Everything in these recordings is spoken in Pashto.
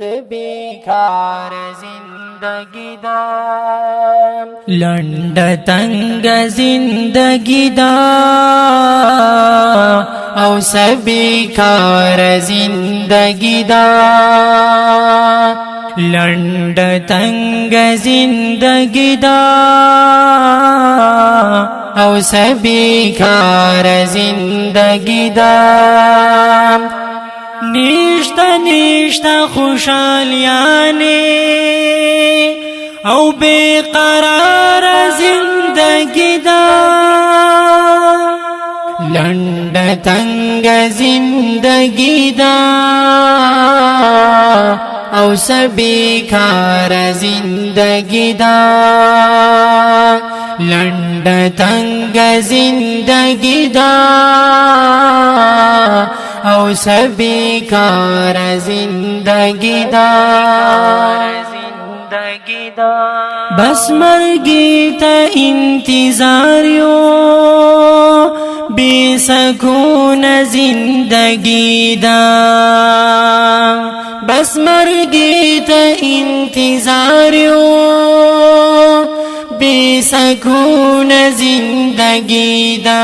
بیکار زندگی دا لنڈ تنگ زندگی دا او بیکار زندگی دا لنڈ تنگ زندگی دا او بیکار زندگی دا نشتا خوشحالیانے او بے قرار زندگی دا لنڈ تنگ زندگی دا او بیکار زندگی دا لنڈ تنگ زندگی دا او بیکار زندگی دا بس مرگی تا انتظار یو بے سکون زندگی دا بس مرگی تا انتظار یو بے سکون زندگی دا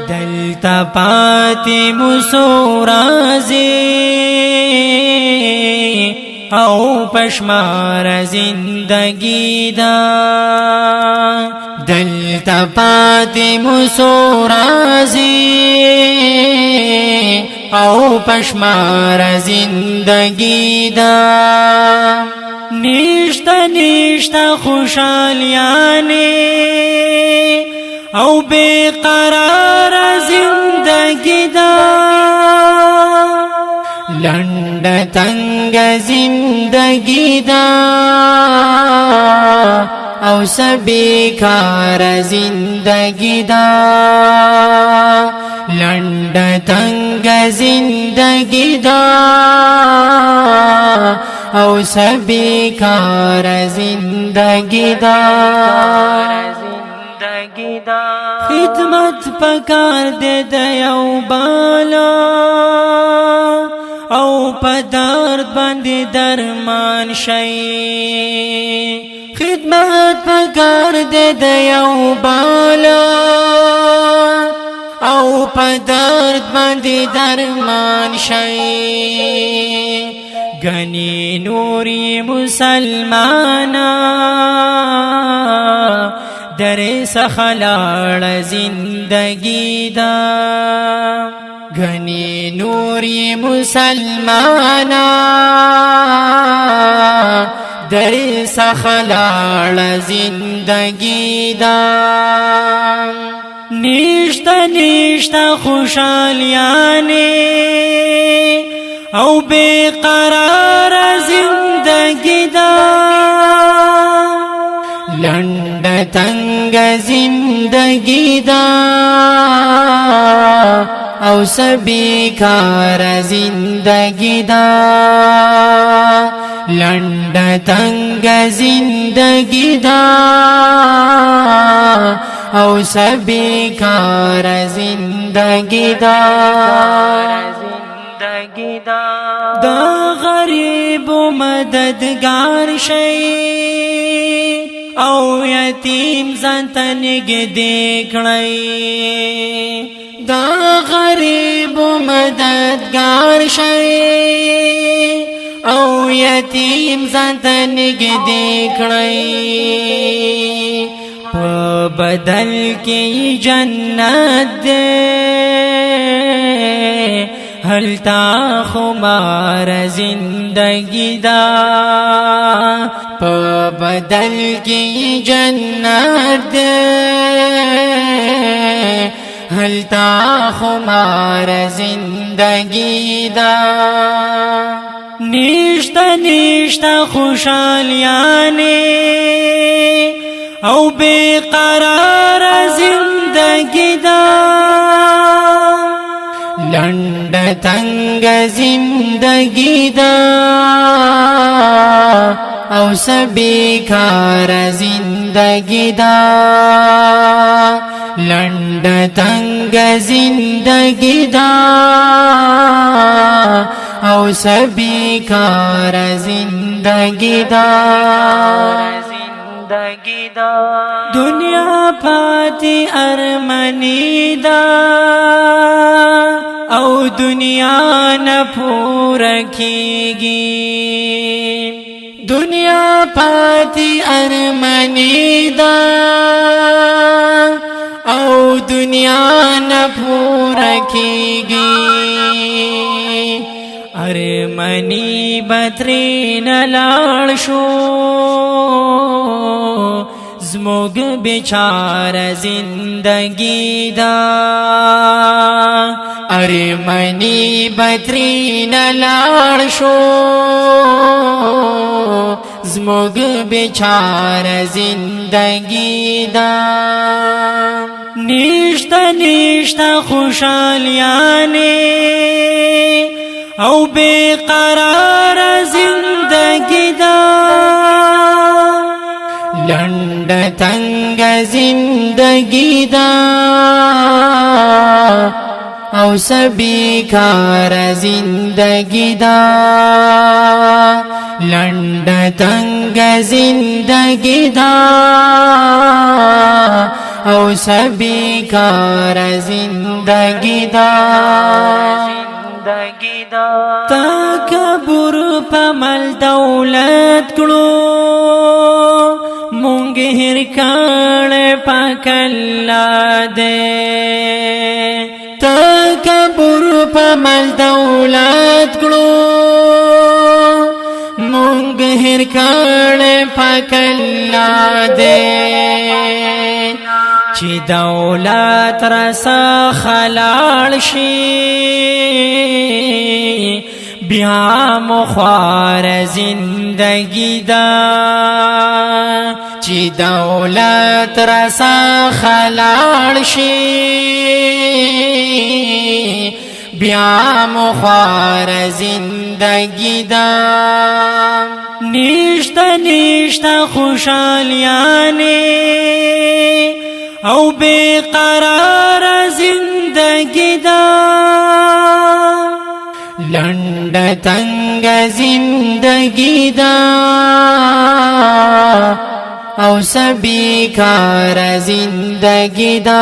دلتا پاتی مسورازی او پشمار زندگی دا دلتا پاتی مسورازی او پشمار زندگی دا نشتا خوشحالیانے او بے قرار زندگی دا لنڈ تنگ زندگی دا او بیکار زندگی دا لنڈ تنگ زندگی دا او بیکار زندگی دا خدمت پکار دے دیو بالا او پدارد باندې درمان شئی خدمت پکار دے دیو بالا او پدارد باندې درمان شئی گنی نوری مسلمانا در سخلاړ زندگی دا گنی نوری مسلمانا در سخلاړ زندگی دا نشتا خوشحالیانے او بے قرار زندگی دا لنڈ تنگ زندگی دا او بیکار زندگی دا لنڈ تنگ زندگی دا او بیکار زندگی دا دا غریب مددگار شئی او یتیم زنتا نگدے کڑئی دا غریب مددگار شئی او یتیم زنتا نگدے کڑئی پا بدل کی جنت دے ہلتا خمار زندگی دا پا بدل کی جنت دے ہلتا خمار زندگی دا نشتا خوشحالیانے او بے قرار زندگی دا لنڈ تنگ زندگی دا او بیکار زندگی دا لنڈ تنگ زندگی دا او سبی کار زندگی دا دنیا پاتی ارمنی دا او دنیا نہ پورا کیگی دنیا پاتی ارمنی دا او دنیا نہ پورا کیگی ارمنی بترین لاړ شو زموږ بیچاره زندگی دا ارمنی بترین لاړ شو زموږ بیچاره زندگی دا نشتا خوشحالیانے او بے قرار زندگی دا لنڈ تنگ زندگی دا او سبی کار زندگی دا لنڈ تنگ زندگی دا او سبی کار زندگی دا تکبر پمل دولت کړو مونږ هر کړه پاک الله دې تکبر پمل دولت کړو مونږ هر کړه پاک الله دې چې دولت رسا خلال شي بیا مخوار زندگی دا چې دولت رسا خلال شي بیا مخوار زندگی دا نشتا خوشحالیانے او بے قرار زندگی دا لنڈ تنگ زندگی دا او سبی کار زندگی دا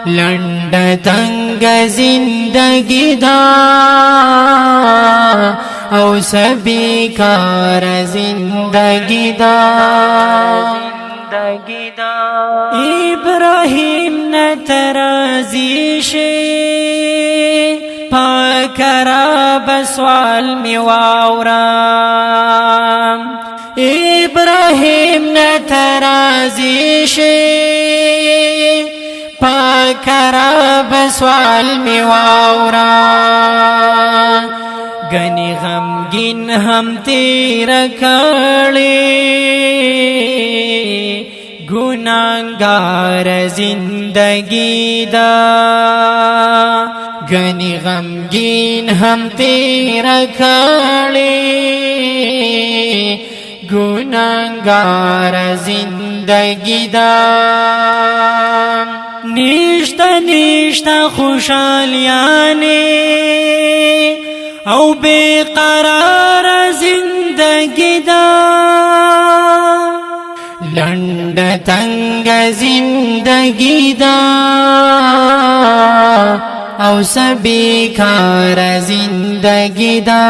لنڈ تنگ زندگی دا او سبی کار زندگی دا ابراہیم نترازی شی پاکرا بسوال می واورام ابراہیم نترازی شی پاکرا بسوال می واورام گنی غمگین ہم تیر کړي گناہگار زندگی دا گنی غمگین ہم تیرا کھڑے گناہگار زندگی دا نشتا خوشحالیانے او بے قرار زندگی دا لنڈ تنگ زندگی دا او سبی کار زندگی دا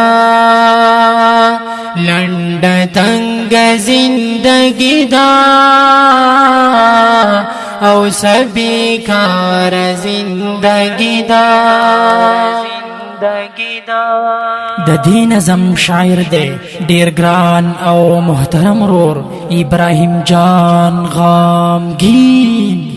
لنڈ تنگ زندگی دا او سبی کار زندگی دا د دین نظم شاعر دے ډیر ګران او محترم رور ابراهیم جان غامگین